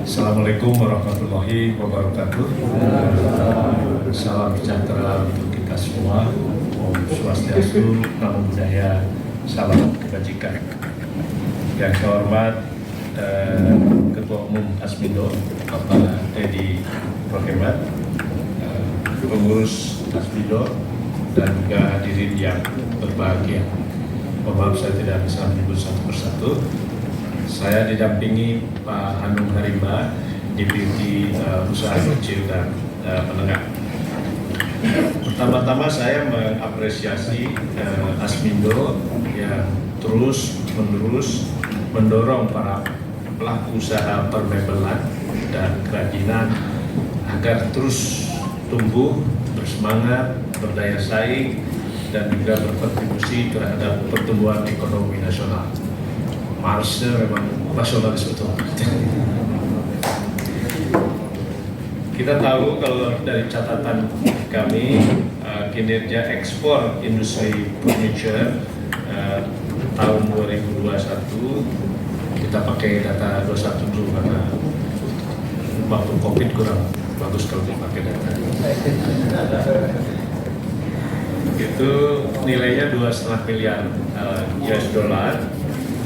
Assalamualaikum warahmatullahi wabarakatuh. Salam sejahtera untuk kita semua. Om Swastiastu, Namo Buddhaya, salam kebajikan. Yang saya hormat Ketua Umum Asmindo, Bapak Edi Rohemat, pengurus Asmindo, dan juga hadirin yang berbahagia. Maaf saya tidak bisa menyebut satu persatu. Saya didampingi Pak Hanung Harimba, Deputi Usaha Kecil dan Menengah. Pertama-tama saya mengapresiasi Asmindo yang terus-menerus mendorong para pelaku usaha permebelan dan kerajinan agar terus tumbuh, bersemangat, berdaya saing, dan juga berkontribusi terhadap pertumbuhan ekonomi nasional. Marsnya memang nasionalis betul. Kita tahu kalau dari catatan kami, kinerja ekspor industri furniture tahun 2021, kita pakai data 21 dulu karena waktu COVID kurang bagus kalau dipakai data. Itu nilainya 2,5 miliar US dollar.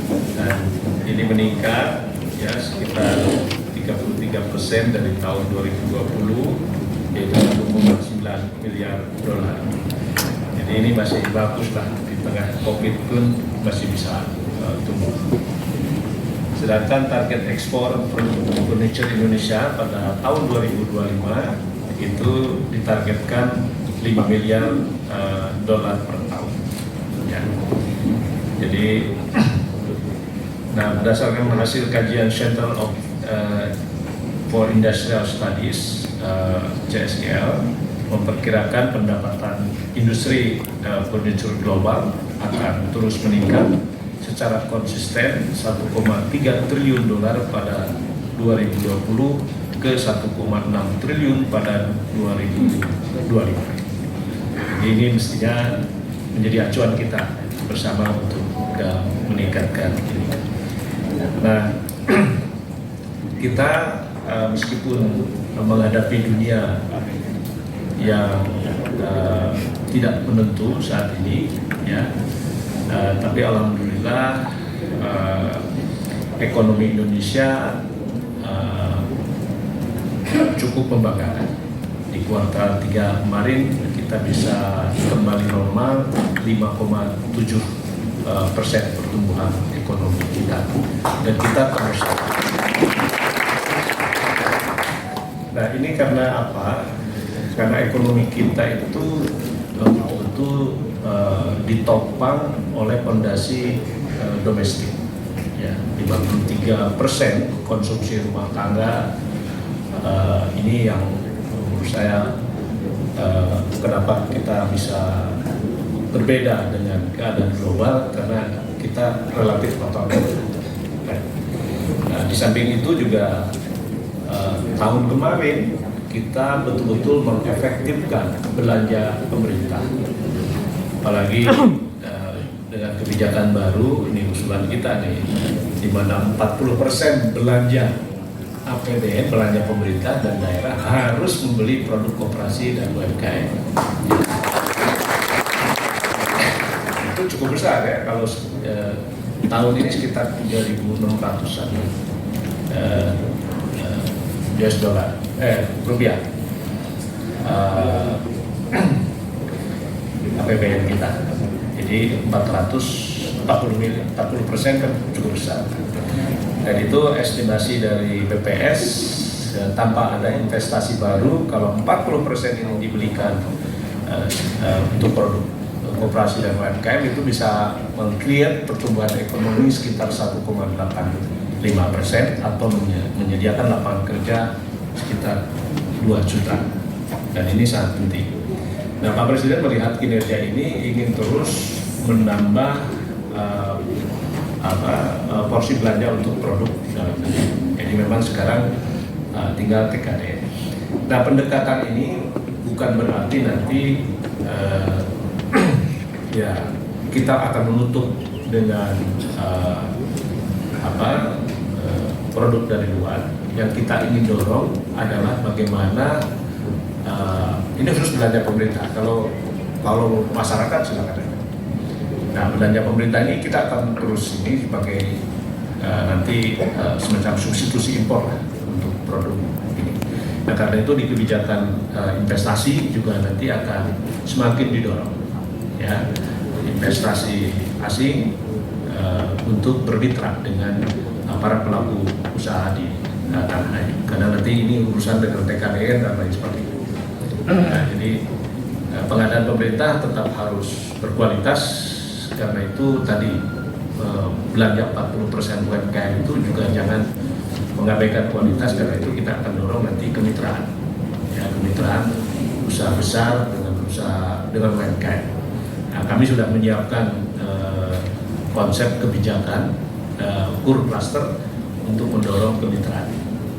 Dan ini meningkat ya sekitar 33% dari tahun 2020, yaitu 1,9 miliar dolar. Jadi ini masih bagus lah, di tengah COVID pun masih bisa tumbuh. Sedangkan target ekspor furniture Indonesia pada tahun 2025 itu ditargetkan 5 miliar dolar per tahun. Ya. Jadi berdasarkan hasil kajian Center for Industrial Studies CSIL memperkirakan pendapatan industri furniture global akan terus meningkat secara konsisten 1,3 triliun dolar pada 2020 ke 1,6 triliun pada 2025. Ini mestinya menjadi acuan kita bersama untuk meningkatkan ini. Nah, kita meskipun menghadapi dunia yang tidak menentu saat ini, ya, tapi alhamdulillah ekonomi Indonesia cukup membanggakan. Di kuartal 3 kemarin kita bisa kembali normal 5,7% pertumbuhan ekonomi kita, dan kita terus. Nah, ini karena apa? Karena ekonomi kita itu betul-betul ditopang oleh fondasi domestik. Ya, 53% konsumsi rumah tangga. Ini yang menurut saya kenapa kita bisa berbeda dengan keadaan global, karena kita relatif otonom. Nah, di samping itu juga tahun kemarin kita betul-betul mengefektifkan belanja pemerintah, apalagi dengan kebijakan baru ini usulan kita nih, di mana 40% belanja APBN, belanja pemerintah dan daerah harus membeli produk koperasi dan UMKM. Itu cukup besar ya, kalau tahun ini sekitar 3.600-an US dollar, rupiah APBN kita. Jadi 40% kan cukup besar. Dan itu estimasi dari BPS, tanpa ada investasi baru, kalau 40% ini dibelikan untuk produk koperasi dan UMKM, itu bisa meng-create pertumbuhan ekonomi sekitar 1,85% atau menyediakan lapangan kerja sekitar 2 juta. Dan ini sangat penting. Nah, Pak Presiden melihat kinerja ini ingin terus menambah porsi belanja untuk produk dalam negeri. Jadi memang sekarang tinggal TKD. Nah, pendekatan ini bukan berarti nanti ya kita akan menutup dengan produk dari luar. yang kita ingin dorong adalah bagaimana ini harus belanja pemerintah. Kalau masyarakat silakan. Nah, belanja pemerintah ini kita akan terus ini sebagai nanti semacam substitusi impor lah untuk produk ini. Nah, karena itu di kebijakan investasi juga nanti akan semakin didorong, ya, investasi asing untuk bermitra dengan para pelaku usaha di tanah air. Karena nanti ini urusan dengan TKDN dan lain sebagainya. Nah, jadi pengadaan pemerintah tetap harus berkualitas, karena itu tadi belanja 40% UMKM itu juga jangan mengabaikan kualitas, karena itu kita akan dorong nanti kemitraan, ya, kemitraan usaha besar dengan UMKM. Nah, kami sudah menyiapkan konsep kebijakan KUR cluster untuk mendorong kemitraan.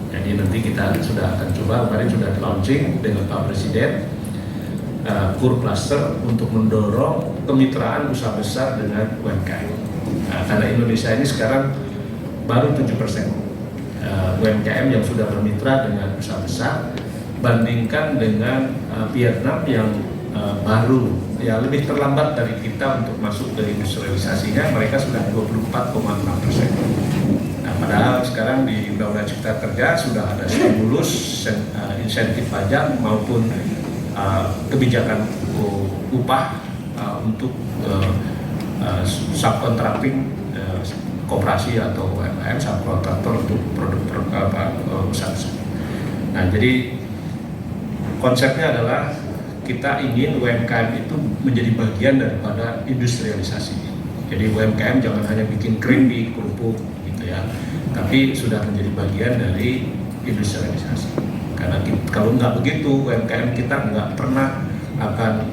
Jadi nanti kita sudah akan coba, kemarin sudah launching dengan Pak Presiden, KUR cluster untuk mendorong kemitraan usaha besar dengan UMKM. Karena Indonesia ini sekarang baru 7% UMKM yang sudah bermitra dengan usaha besar, bandingkan dengan Vietnam yang baru, ya, lebih terlambat dari kita untuk masuk ke industrialisasinya. Mereka sudah 24,6%. Nah, padahal sekarang di Undang-Undang Cipta Kerja sudah ada stimulus, insentif pajak maupun kebijakan upah untuk subcontracting koperasi atau UMKM, subkontraktor untuk produk usaha. Nah, jadi konsepnya adalah kita ingin UMKM itu menjadi bagian daripada industrialisasi. Jadi UMKM jangan hanya bikin keripik, kerupuk gitu ya, tapi sudah menjadi bagian dari industrialisasi. Karena kalau nggak begitu, UMKM kita nggak pernah akan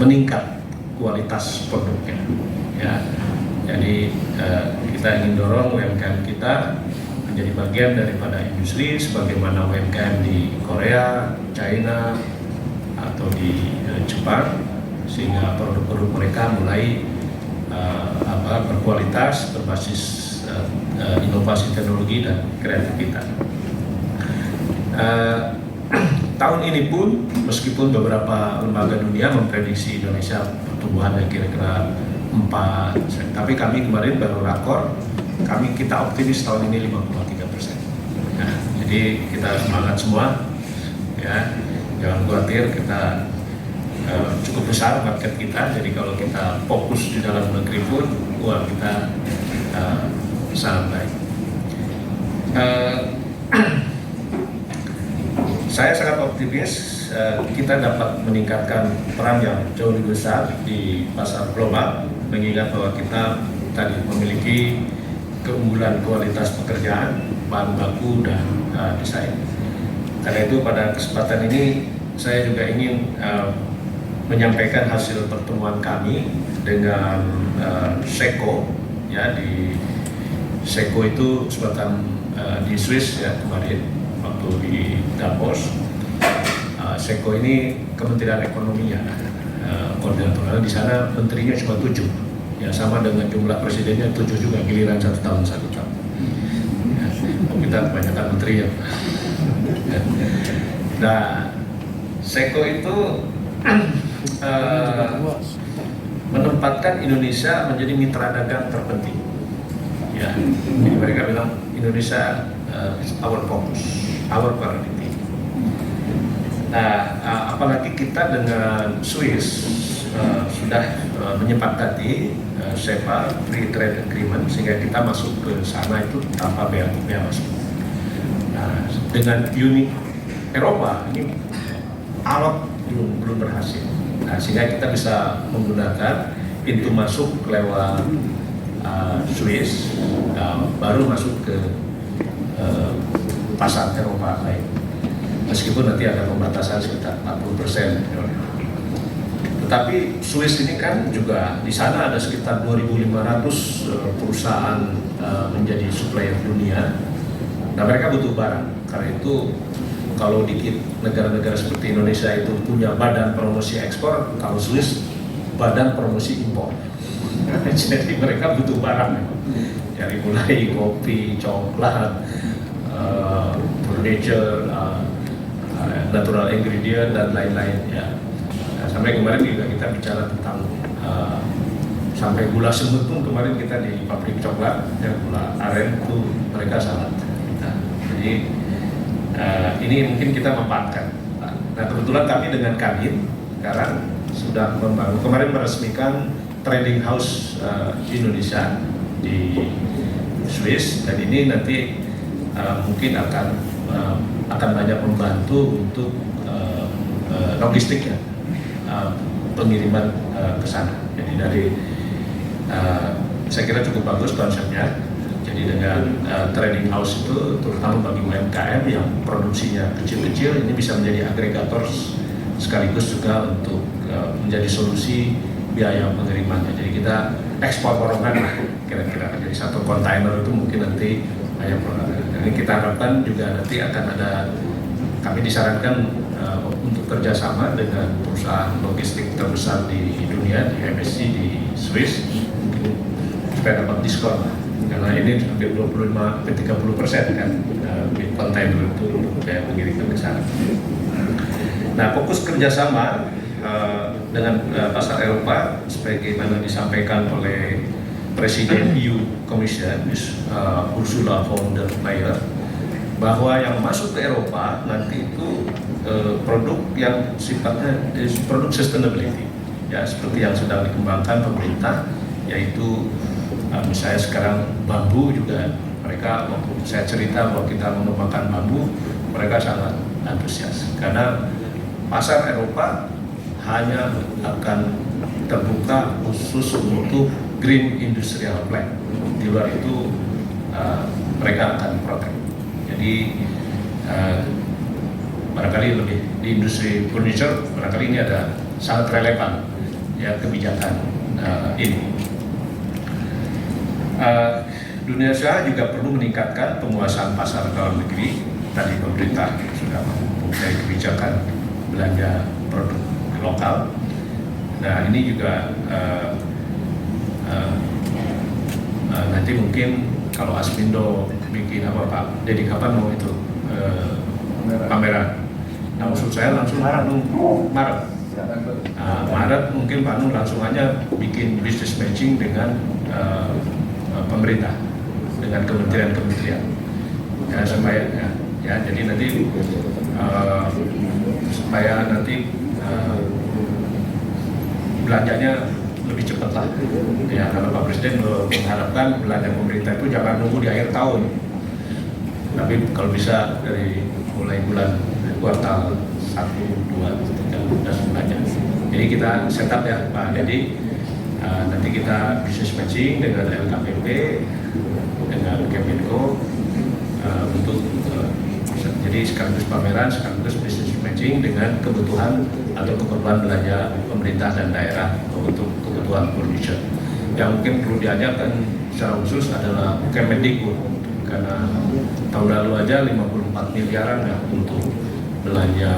meningkat kualitas produknya. Ya, jadi kita ingin dorong UMKM kita menjadi bagian daripada industri, sebagaimana UMKM di Korea, China, atau di Jepang, sehingga produk-produk mereka mulai berkualitas, berbasis inovasi teknologi dan kreativitas. Tahun ini pun, meskipun beberapa lembaga dunia memprediksi Indonesia pertumbuhannya kira-kira 4%, tapi kami kemarin baru rakor, kita optimis tahun ini 5,3%. Nah, jadi kita semangat semua, ya, jangan khawatir, kita cukup besar market kita, jadi kalau kita fokus di dalam negeri pun, uang kita sangat baik. Saya sangat optimis kita dapat meningkatkan peran yang jauh lebih besar di pasar global, mengingat bahwa kita tadi memiliki keunggulan kualitas pekerjaan, bahan baku, dan desain. Karena itu pada kesempatan ini saya juga ingin menyampaikan hasil pertemuan kami dengan SECO, ya, di SECO itu semacam di Swiss, ya, kemarin waktu di Davos. SECO ini Kementerian Ekonomi, ya, koordinator. Di sana menterinya cuma 7, ya, sama dengan jumlah presidennya 7 juga, giliran 1 tahun 1 tahun. Ya, kita kebanyakan menteri, ya. Nah, SECO itu menempatkan Indonesia menjadi mitra dagang terpenting. Ya, jadi mereka bilang Indonesia is our focus, our priority. Nah, apalagi kita dengan Swiss sudah menyepakati SEPA, Free Trade Agreement, sehingga kita masuk ke sana itu tanpa bea masuk. Nah, dengan Uni Eropa ini alot belum berhasil. Nah, sehingga kita bisa menggunakan pintu masuk lewat Swiss, baru masuk ke pasar Eropa lain. Meskipun nanti ada pembatasan sekitar 40%. Tetapi Swiss ini kan juga di sana ada sekitar 2.500 perusahaan menjadi supplier dunia. Nah, mereka butuh barang. Karena itu kalau dikit negara-negara seperti Indonesia itu punya badan promosi ekspor, kalau Swiss badan promosi impor. Jadi mereka butuh barang, dari mulai kopi, coklat, furniture, natural ingredient dan lain-lain ya. Nah, sampai kemarin juga kita bicara tentang sampai gula semut pun kemarin kita di pabrik coklat ya, gula aren itu mereka sangat. Nah, jadi ini mungkin kita memanfaatkan. Nah, kebetulan kami dengan Kadin sekarang sudah membangun, kemarin meresmikan trading house di Indonesia di Swiss, dan ini nanti mungkin akan banyak membantu untuk logistiknya, pengiriman ke sana. Jadi dari saya kira cukup bagus konsepnya. Jadi dengan trading house itu terutama bagi UMKM yang produksinya kecil-kecil, ini bisa menjadi agregator sekaligus juga untuk menjadi solusi biaya pengirimannya. Jadi kita ekspor borongan lah kira-kira. Jadi satu kontainer itu mungkin nanti banyak produk. Jadi kita harapkan juga nanti akan ada, kami disarankan untuk kerjasama dengan perusahaan logistik terbesar di dunia, di MSC di Swiss, mungkin supaya dapat diskon lah. Karena ini hampir 25-30% kan kontainer itu biaya pengiriman ke sana. Nah, fokus kerjasama dengan pasar Eropa sebagaimana disampaikan oleh Presiden EU Commission Ursula von der Leyen, bahwa yang masuk ke Eropa nanti itu produk yang sifatnya produk sustainability ya, seperti yang sedang dikembangkan pemerintah, yaitu misalnya sekarang bambu juga, mereka waktu saya cerita bahwa kita mengembangkan bambu, mereka sangat antusias karena pasar Eropa hanya akan terbuka khusus untuk green industrial plant. Di luar itu mereka akan protek. Jadi barangkali lebih di industri furniture, barangkali ini ada sangat relevan ya kebijakan ini. Dunia usaha juga perlu meningkatkan penguasaan pasar dalam negeri. Tadi pemerintah sudah mempunyai kebijakan belanja produk lokal. Nah, ini juga nanti mungkin kalau Asmindo bikin apa Pak Dedi, kapan mau itu pameran? Nah, maksud saya langsung Maret. Maret mungkin Pak Nur langsung aja bikin business matching dengan pemerintah, dengan kementerian-kementerian ya, supaya ya jadi nanti supaya nanti belanjanya lebih cepat lah ya, karena Pak Presiden mengharapkan belanja pemerintah itu jangan nunggu di akhir tahun, tapi kalau bisa dari mulai bulan kuartal 1, 2, 3 dan sebagainya. Jadi kita setup ya Pak Dedi, nanti kita business matching dengan LKPP, dengan Kemenko untuk jadi sekaligus pameran, sekaligus business matching dengan kebutuhan atau keperluan belanja pemerintah dan daerah untuk kebutuhan furniture. Yang mungkin perlu diajarkan secara khusus adalah Kemendikbud, karena tahun lalu aja 54 miliaran ya untuk belanja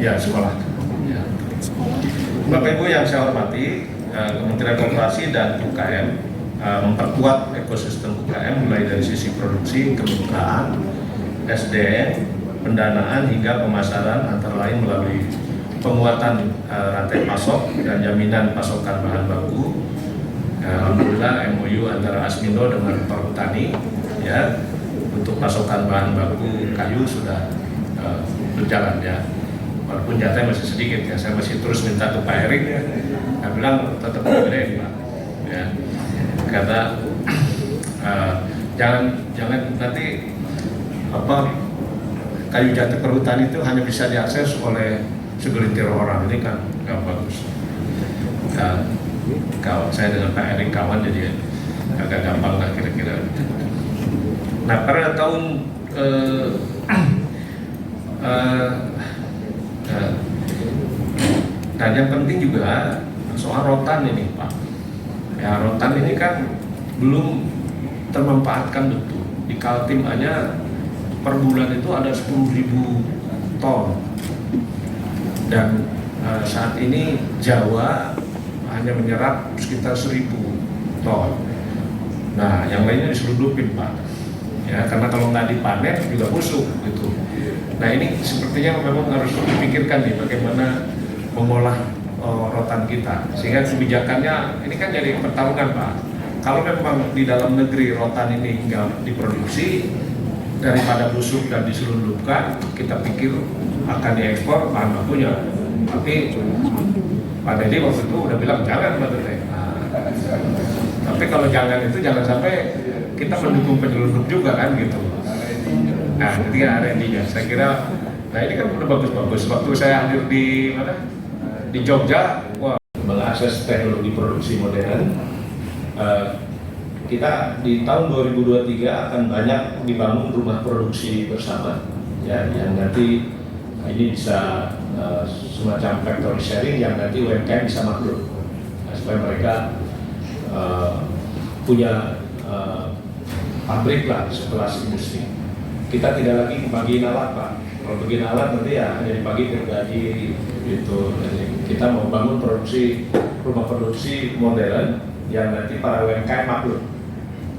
ya sekolah. Ya. Bapak Ibu yang saya hormati, Kementerian Koperasi dan UKM memperkuat ekosistem UKM mulai dari sisi produksi, kemitraan, SDM, pendanaan hingga pemasaran, antara lain melalui penguatan rantai pasok dan jaminan pasokan bahan baku. Alhamdulillah MOU antara Asmindo dengan Perhutani ya untuk pasokan bahan baku kayu sudah berjalan ya. Walaupun jatahnya masih sedikit ya, saya masih terus minta ke Pak Erik ya. Saya bilang tetap gede Pak ya. Karena jangan nanti kayu jati perhutani itu hanya bisa diakses oleh segelintir orang, ini kan nggak bagus. Kalau saya dengan Pak Erik kawan, jadi agak gampang lah kira-kira. Nah, pada tahun dan yang penting juga soal rotan ini Pak. Ya, rotan ini kan belum termanfaatkan betul. Di Kaltim aja per bulan itu ada 10.000 ton. Dan saat ini Jawa hanya menyerap sekitar 1.000 ton. Nah, yang lainnya diselundupin Pak. Ya, karena kalau nggak dipanen juga busuk gitu. Nah ini sepertinya memang harus dipikirkan nih bagaimana mengolah rotan kita, sehingga kebijakannya ini kan jadi pertarungan Pak. Kalau memang di dalam negeri rotan ini nggak diproduksi, daripada busuk dan diselundupkan, kita pikir akan diekspor bahan bakunya. Tapi Pak Deddy waktu itu udah bilang jangan Pak Deddy. Tapi kalau jangan itu jangan sampai kita mendukung penyelundup juga kan gitu. Nah, jadi kan R&D-nya. Saya kira, nah ini kan udah bagus-bagus. Waktu saya hadir di mana? Di Jogja, wah, mengakses teknologi produksi modern. Kita di tahun 2023 akan banyak dibangun rumah produksi bersama, ya, yang nanti ini bisa semacam factory sharing yang nanti UMKM bisa maklum, nah, supaya mereka punya pabrik lah sekelas industri. Kita tidak lagi bagiin alat Pak. Kalau bagiin alat nanti ya hanya dibagi gergaji gitu. Jadi kita mau bangun rumah produksi modern yang nanti para UMKM maklum.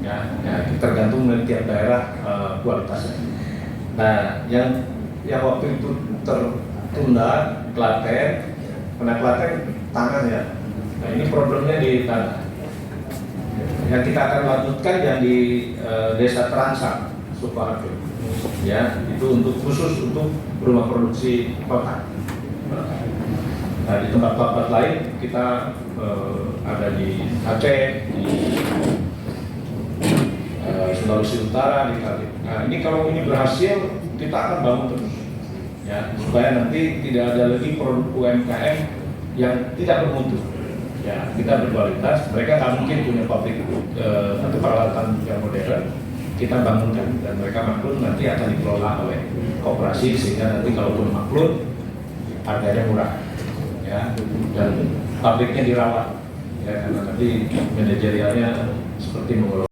Ya, tergantung dari tiap daerah kualitasnya. Nah, yang waktu itu tertunda Klaten, karena Klaten tangan ya. Nah ini problemnya di tanah. Yang kita akan lanjutkan yang di Desa Terangsang, Sukoharjo, ya itu khusus untuk rumah produksi kota. Nah di tempat-tempat lain kita ada di Aceh, di Sulawesi Utara, di Kali. Nah ini kalau ini berhasil kita akan bangun terus, ya supaya nanti tidak ada lagi produk UMKM yang tidak bermutu. Ya, kita berkualitas, mereka nggak mungkin punya pabrik atau peralatan yang modern, kita bangunkan dan mereka maklum nanti akan dikelola oleh koperasi sehingga nanti kalaupun maklum harganya murah, ya, dan pabriknya dirawat, ya karena nanti manajerialnya seperti mengelola.